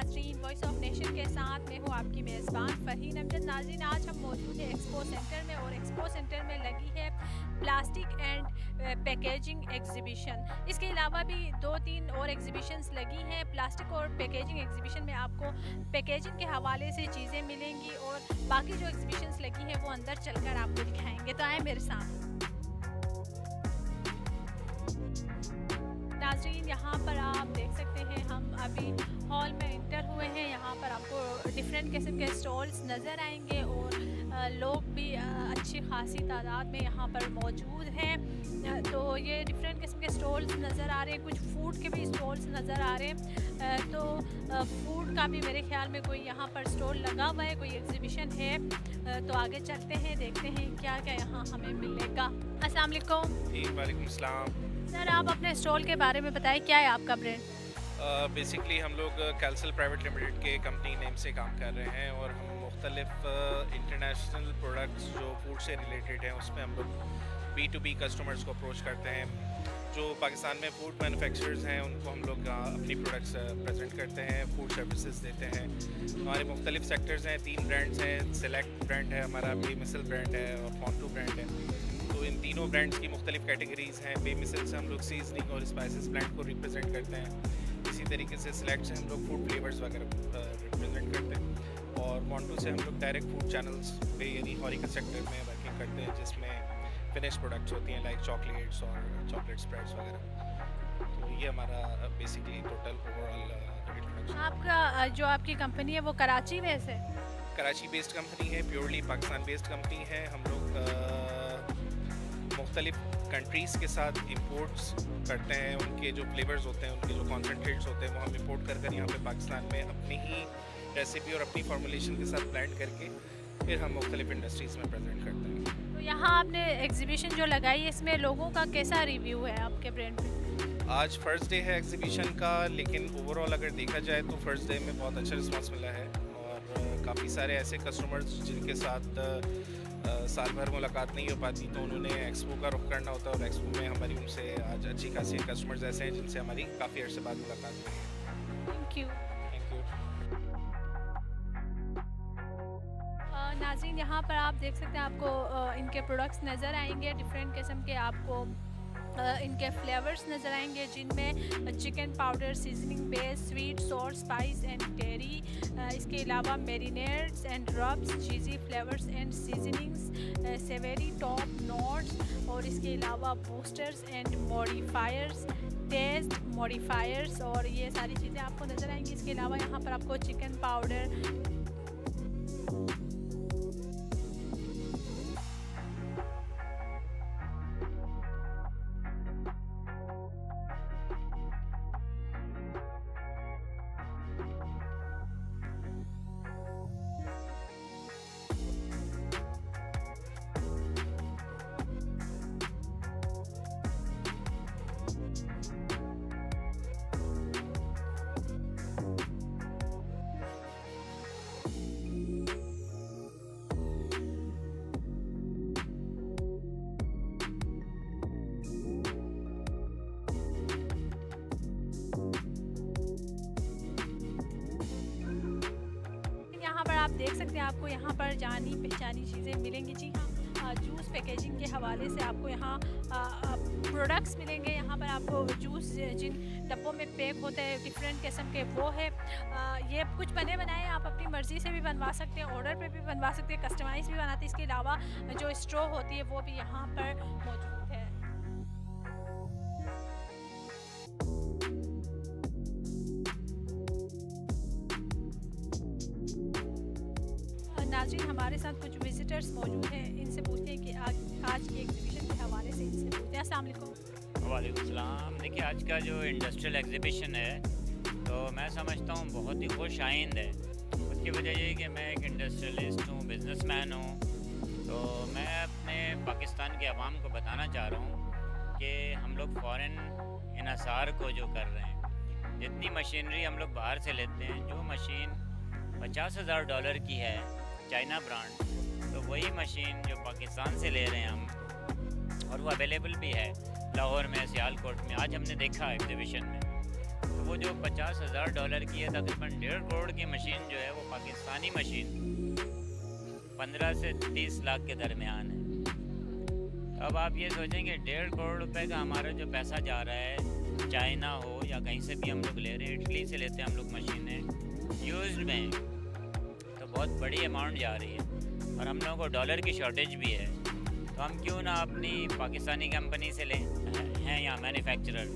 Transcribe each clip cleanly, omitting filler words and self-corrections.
नाजरीन, voice of nation के साथ मैं हूँ आपकी मेज़बान फ़रहीन अमजद। नाजरीन, आज हम मौजूद हैं एक्सपो सेंटर में और एक्सपो सेंटर में लगी है प्लास्टिक एंड पैकेजिंग एग्जीबिशन। इसके अलावा भी 2-3 और एग्जीबिशंस लगी हैं। प्लास्टिक और पैकेजिंग एग्जीबिशन में आपको पैकेजिंग के हवाले से चीज़ें मिलेंगी और बाकी जो एग्जीबिशंस लगी हैं वो अंदर चलकर आपको दिखाएंगे। तो आए मेरे साथ। नाजरीन, यहाँ पर आप देख सकते हैं हम अभी हॉल में इंटर हुए हैं। यहाँ पर आपको डिफरेंट किस्म के स्टॉल्स नज़र आएंगे और लोग भी अच्छी खासी तादाद में यहाँ पर मौजूद हैं। तो ये डिफरेंट किस्म के स्टॉल्स नज़र आ रहे हैं, कुछ फूड के भी स्टॉल्स नज़र आ रहे हैं। तो फूड का भी मेरे ख्याल में कोई यहाँ पर स्टॉल लगा हुआ है, कोई एग्जीबिशन है। तो आगे चलते हैं, देखते हैं क्या क्या यहाँ हमें मिलेगा। अस्सलाम वालेकुम। जी वालेकुम सलाम। सर, आप अपने स्टॉल के बारे में बताएं, क्या है आपका ब्रांड? बेसिकली हम लोग कैल्सल प्राइवेट लिमिटेड के कंपनी नेम से काम कर रहे हैं और हम मुख्तलिफ इंटरनेशनल प्रोडक्ट्स जो फूड से रिलेटेड हैं उसमें हम लोग B2B कस्टमर्स को अप्रोच करते हैं। जो पाकिस्तान में फूड मैन्युफैक्चरर्स हैं उनको हम लोग अपनी प्रोडक्ट्स प्रेजेंट करते हैं, फूड सर्विसेज देते हैं। हमारे मुख्तलिफ सेक्टर्स हैं, 3 ब्रांड्स हैं। सेलेक्ट ब्रांड है हमारा, बेमिसल ब्रांड है और पॉन्टू ब्रांड है। तो इन तीनों ब्रांड्स की मुख्तलिफ कैटेगरीज़ हैं। बेमिसल से हम लोग सीजनिंग और स्पाइसेस ब्रांड को रिप्रेजेंट करते हैं। इसी तरीके से सिलेक्ट से हम लोग फूड फ्लेवर्स वगैरह रिप्रेजेंट करते हैं और मॉन्टू से हम लोग डायरेक्ट फूड चैनल्स पे यानी हॉरिकल सेक्टर में वर्किंग करते हैं, जिसमें फिनिश प्रोडक्ट्स होती हैं लाइक चॉकलेट्स और चॉकलेट स्प्रेड्स वगैरह। तो ये हमारा बेसिकली टोटल ओवरऑल इंट्रोडक्शन। आपका जो आपकी कंपनी है वो कराची में है? कराची बेस्ड कंपनी है, प्योरली पाकिस्तान बेस्ड कंपनी है। हम लोग मुख्तलिफ कंट्रीज़ के साथ इंपोर्ट्स करते हैं। उनके जो फ्लेवर्स होते हैं, उनके जो कॉन्सेंट्रेट्स होते हैं वो हम इंपोर्ट कर यहाँ पे पाकिस्तान में अपनी ही रेसिपी और अपनी फॉर्मुलेशन के साथ ब्लेंड करके फिर हम मुख्तलिफ इंडस्ट्रीज़ में प्रेजेंट करते हैं। तो यहाँ आपने एग्जीबिशन जो लगाई है इसमें लोगों का कैसा रिव्यू है आपके ब्रांड पे? आज फर्स्ट डे है एग्जीबिशन का, लेकिन ओवरऑल अगर देखा जाए तो फर्स्ट डे में बहुत अच्छा रिस्पांस मिला है और काफ़ी सारे ऐसे कस्टमर्स जिनके साथ साल भर मुलाकात नहीं हो पाती तो उन्होंने एक्सपो का रुख करना होता है और एक्सपो में हमारी उनसे आज अच्छी खासी कस्टमर्स ऐसे हैं जिनसे हमारी काफ़ी अर्से बाद मुलाकात हुई है। Thank you. Thank you. नाज़रीन, यहाँ पर आप देख सकते हैं आपको इनके प्रोडक्ट्स नज़र आएंगे, डिफरेंट किस्म के आपको इनके फ्लेवर्स नज़र आएंगे जिनमें chicken powder, seasoning base, sweet, sour, spice and dairy. इसके अलावा marinates and rubs, cheesy flavours and seasonings, savoury top notes और इसके अलावा boosters and modifiers, taste modifiers और ये सारी चीज़ें आपको नज़र आएंगी। इसके अलावा यहाँ पर आपको चिकन पाउडर, आप देख सकते हैं आपको यहाँ पर जानी पहचानी चीज़ें मिलेंगी। जी हाँ, जूस पैकेजिंग के हवाले से आपको यहाँ प्रोडक्ट्स मिलेंगे। यहाँ पर आपको जूस जिन डब्बों में पैक होते हैं डिफरेंट किस्म के वो है। ये कुछ बने बनाए आप अपनी मर्ज़ी से भी बनवा सकते हैं, ऑर्डर पे भी बनवा सकते हैं, कस्टमाइज़ भी बनाते हैं। इसके अलावा जो स्ट्रॉ होती है वो भी यहाँ पर मौजूद है। नाज़रीन, हमारे साथ कुछ विजिटर्स मौजूद हैं, इनसे पूछते हैं कि आज की एग्जीबिशन के हवाले से इनसे पूछते हैं। अस्सलाम वालेकुम। वालेकुम सलाम। देखिए, आज का जो इंडस्ट्रियल एग्जीबिशन है तो मैं समझता हूँ बहुत ही खुश आइंद है। उसकी वजह ये कि मैं एक इंडस्ट्रियलिस्ट हूँ, बिजनेसमैन हूँ। तो मैं अपने पाकिस्तान के अवाम को बताना चाह रहा हूँ कि हम लोग फ़ॉरेन इन्हसार को जो कर रहे हैं, जितनी मशीनरी हम लोग बाहर से लेते हैं, जो मशीन $50,000 की है चाइना ब्रांड, तो वही मशीन जो पाकिस्तान से ले रहे हैं हम और वो अवेलेबल भी है लाहौर में, सियालकोट में। आज हमने देखा एग्जीबिशन में, तो वो जो $50,000 की है, तकरीबन 1.5 करोड़ की मशीन जो है वो पाकिस्तानी मशीन 15 से 30 लाख के दरमियान है। अब आप ये सोचेंगे 1.5 करोड़ रुपए का हमारा जो पैसा जा रहा है, चाइना हो या कहीं से भी हम लोग ले रहे हैं, इटली से लेते हैं हम लोग मशीनें यूज्ड में, तो बहुत बड़ी अमाउंट जा रही है और हम लोगों को डॉलर की शॉर्टेज भी है। तो हम क्यों ना अपनी पाकिस्तानी कंपनी से लें, हैं यहाँ मैन्युफैक्चरर।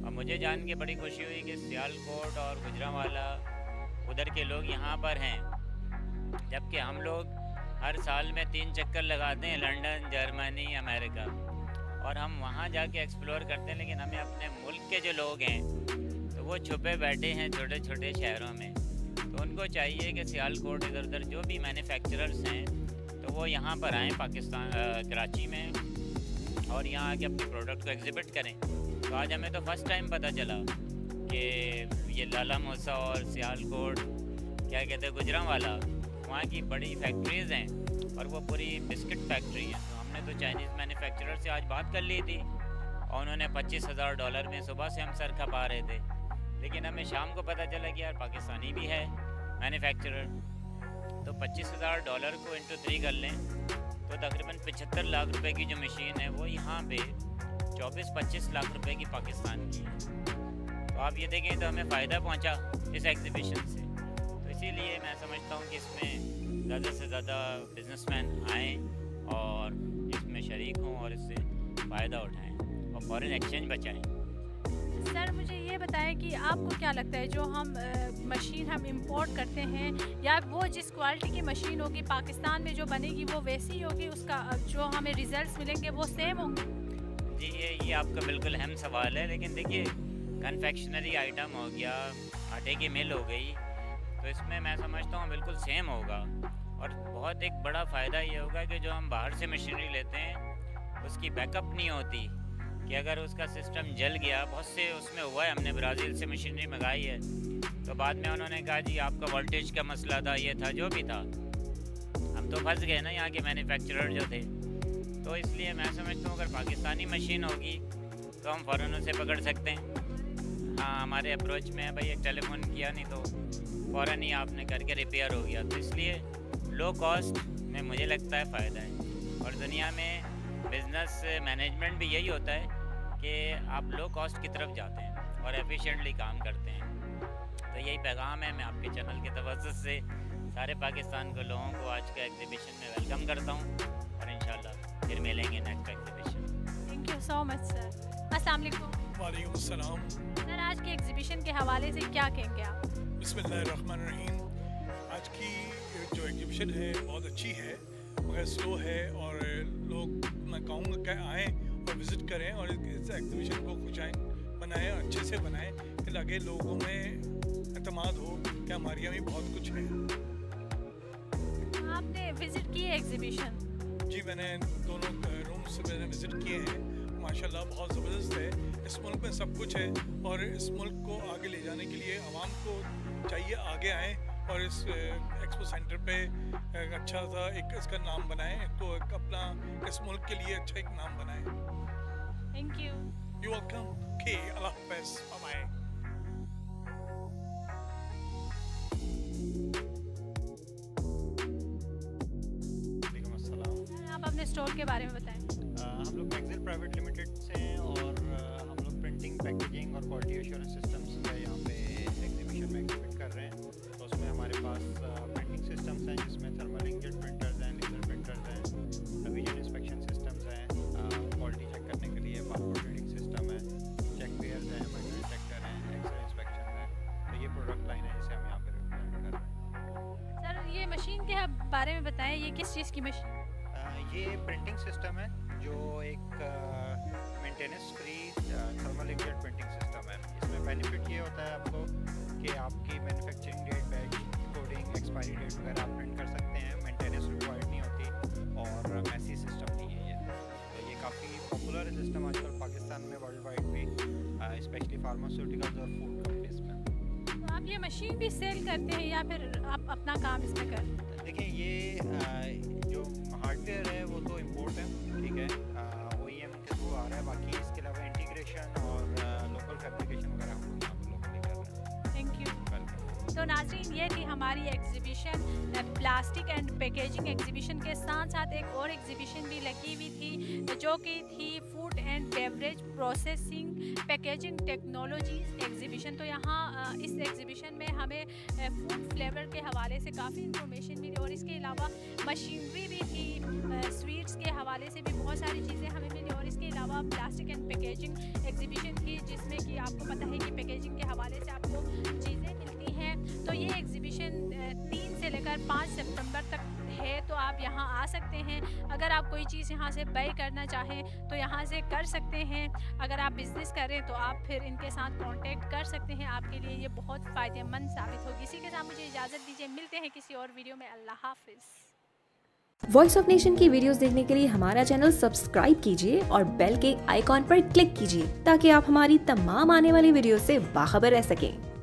और मुझे जान के बड़ी खुशी हुई कि सियालकोट और गुजरांवाला उधर के लोग यहाँ पर हैं, जबकि हम लोग हर साल में 3 चक्कर लगाते हैं, लंदन, जर्मनी, अमेरिका, और हम वहाँ जाके एक्सप्लोर करते हैं। लेकिन हमें अपने मुल्क के जो लोग हैं तो वो छुपे बैठे हैं छोटे छोटे शहरों में। तो उनको चाहिए कि सियालकोट इधर उधर जो भी मैन्युफैक्चरर्स हैं तो वो यहाँ पर आएँ पाकिस्तान, कराची में, और यहाँ आके अपने प्रोडक्ट को एग्जिबिट करें। तो आज हमें तो फर्स्ट टाइम पता चला कि ये लाला मूसा और सियालकोट, क्या कहते हैं, गुजरांवाला, वहाँ की बड़ी फैक्ट्रीज़ हैं और वो पूरी बिस्किट फैक्ट्री है। तो हमने तो चाइनीज़ मैन्युफैक्चरर से आज बात कर ली थी और उन्होंने $25,000 में सुबह से हम सर खपा रहे थे। लेकिन हमें शाम को पता चला कि यार पाकिस्तानी भी है मैन्युफैक्चरर। तो $25,000 को इंटू 3 कर लें तो तकरीबन 75 लाख रुपए की जो मशीन है वो यहाँ पे 24-25 लाख रुपए की पाकिस्तान की है। तो आप ये देखें तो हमें फ़ायदा पहुँचा इस एग्जीबिशन से। तो इसीलिए मैं समझता हूँ कि इसमें ज़्यादा से ज़्यादा बिजनेसमैन आएँ और इसमें शरीक हों और इससे फ़ायदा उठाएँ और फॉरेन एक्सचेंज बचाएँ। सर मुझे ये बताएं कि आपको क्या लगता है, जो हम मशीन हम इंपोर्ट करते हैं या वो जिस क्वालिटी की मशीन होगी पाकिस्तान में जो बनेगी वो वैसी होगी, उसका जो हमें रिजल्ट्स मिलेंगे वो सेम होंगे? जी ये आपका बिल्कुल अहम सवाल है। लेकिन देखिए, कन्फेक्शनरी आइटम हो गया, आटे की मिल हो गई, तो इसमें मैं समझता हूँ बिल्कुल सेम होगा। और बहुत एक बड़ा फ़ायदा ये होगा कि जो हम बाहर से मशीनरी लेते हैं उसकी बैकअप नहीं होती, कि अगर उसका सिस्टम जल गया, बहुत से उसमें हुआ है, हमने ब्राज़ील से मशीनरी मंगाई है तो बाद में उन्होंने कहा जी आपका वोल्टेज का मसला था, ये था, जो भी था। हम तो फंस गए ना यहाँ के मैन्युफैक्चरर जो थे। तो इसलिए मैं समझता हूँ अगर पाकिस्तानी मशीन होगी तो हम फ़ौरन उसे पकड़ सकते हैं। हाँ, हमारे अप्रोच में है भाई, एक टेलीफोन किया नहीं तो फ़ौरन ही आपने करके रिपेयर हो गया। तो इसलिए लो कॉस्ट में मुझे लगता है फ़ायदा है। और दुनिया में बिज़नेस मैनेजमेंट भी यही होता है कि आप लो कॉस्ट की तरफ जाते हैं और एफिशिएंटली काम करते हैं। तो यही पैगाम है। मैं आपके चैनल के तवज्जुह से सारे पाकिस्तान के लोगों को आज के एग्जीबिशन में वेलकम करता हूँ और इंशाल्लाह फिर मिलेंगे next exhibition. Thank you so much sir. अस्सलाम वालेकुम। वालेकुम अस्सलाम। सर आज के एग्जीबिशन के हवाले से क्या कहेंगे आप? बिस्मिल्लाहिर्रहमानिर्रहीम। आज की जो एग्जीबिशन है बहुत अच्छी है, मगर स्लो है, और लोग मैं कहूँगा कि आएँ और विज़िट करें और इस एग्जीबिशन को खुश बनाएँ, अच्छे से बनाएँ कि लगे लोगों में एतमाद हो कि हमारे यहाँ भी बहुत कुछ है। आपने विज़िट की है एग्जीबिशन? जी मैंने दोनों रूम्स मैंने विज़िट किए हैं, माशाल्लाह बहुत ज़बरदस्त है। इस मुल्क में सब कुछ है और इस मुल्क को आगे ले जाने के लिए आवाम को चाहिए आगे आएँ और इस एक्सपो सेंटर पे एक अच्छा सा एक इसका नाम बनाएं, तो एक अपना इस मुल्क के लिए अच्छा एक नाम बनाएं। Thank you. You welcome. Okay, अल्लाह हाफ़िज़, बाय बाय। आप अपने स्टोर के बारे में बताएं। हम लोग मैक्सिल प्राइवेट लिमिटेड से हैं और हम लोग प्रिंटिंग, पैकेजिंग और क्वालिटी एश्योरेंस सिस्टम्स का यहाँ पे एग्जीबिशन में एग्जिबिट कर रहे हैं। तो उसमें हमारे पास प्रिंटिंग सिस्टम्स हैं जिसमें थर्मल इंकजेट प्रिंटर्स हैं, लेज़र प्रिंटर्स हैं, विजन इंस्पेक्शन सिस्टम्स हैं, क्वालिटी चेक करने के लिए बारकोड रीडिंग सिस्टम है, चेक पेयर्स हैं, मेटल डिटेक्टर हैं, एक्सरे इंस्पेक्शन है। तो ये प्रोडक्ट लाइन है जिसे हम यहाँ पर रिप्रेजेंट कर रहे हैं। सर ये मशीन के बारे में बताएं, ये किस चीज़ की मशीन? ये प्रिंटिंग सिस्टम है जो एक maintenance free thermal inkjet printing system है। इसमें बेनिफिट ये होता है आपको कि आपकी manufacturing date, batch coding, expiry date वगैरह आप प्रिंट कर सकते हैं, मेंटेनेंस रिक्वायर्ड नहीं होती और मैसी सिस्टम नहीं है ये। तो ये काफ़ी पॉपुलर है सिस्टम आजकल पाकिस्तान में, वर्ल्ड वाइड भी, स्पेशली फार्मास्यूटिकल्स और फूड कंपनीज में। तो आप ये मशीन भी सेल करते हैं या फिर आप अपना काम इसमें करते हैं? देखिए ये जो हार्डवेयर है वो तो इम्पोर्ट है, ठीक है, OEM के थ्रू आ रहा है। बाकी इसके अलावा इंटीग्रेशन और लोकल फैब्रिकेशन वगैरह हम लोग यहाँ पर लोकली कर तो नाज़रीन, ये थी हमारी exhibition, plastic and packaging exhibition के साथ साथ एक और एग्जीबिशन भी लगी हुई थी जो कि थी food and beverage processing packaging technologies exhibition. तो यहाँ इस एग्जीबिशन में हमें फूड फ्लेवर के हवाले से काफ़ी इंफॉर्मेशन मिली और इसके अलावा मशीनरी भी थी, स्वीट्स के हवाले से भी बहुत सारी चीज़ें हमें मिली और इसके अलावा प्लास्टिक एंड पैकेजिंग एग्जीबिशन थी जिसमें कि आपको पता है कि पैकेजिंग के हवाले से आपको चीज़ें मिलती हैं। तो ये एग्जीबिशन 3 से लेकर 5 सितंबर तक है, तो आप यहाँ आ सकते हैं। अगर आप कोई चीज़ यहाँ से बाय करना चाहें तो यहाँ से कर सकते हैं। अगर आप बिज़नेस करें तो आप फिर इनके साथ कांटेक्ट कर सकते हैं, आपके लिए ये बहुत फ़ायदेमंद साबित होगी। इसी के साथ मुझे इजाज़त दीजिए, मिलते हैं किसी और वीडियो में। अल्लाह हाफिज़। वॉइस ऑफ नेशन की वीडियोस देखने के लिए हमारा चैनल सब्सक्राइब कीजिए और बेल के आइकॉन पर क्लिक कीजिए ताकि आप हमारी तमाम आने वाली वीडियो से बाखबर रह सकें।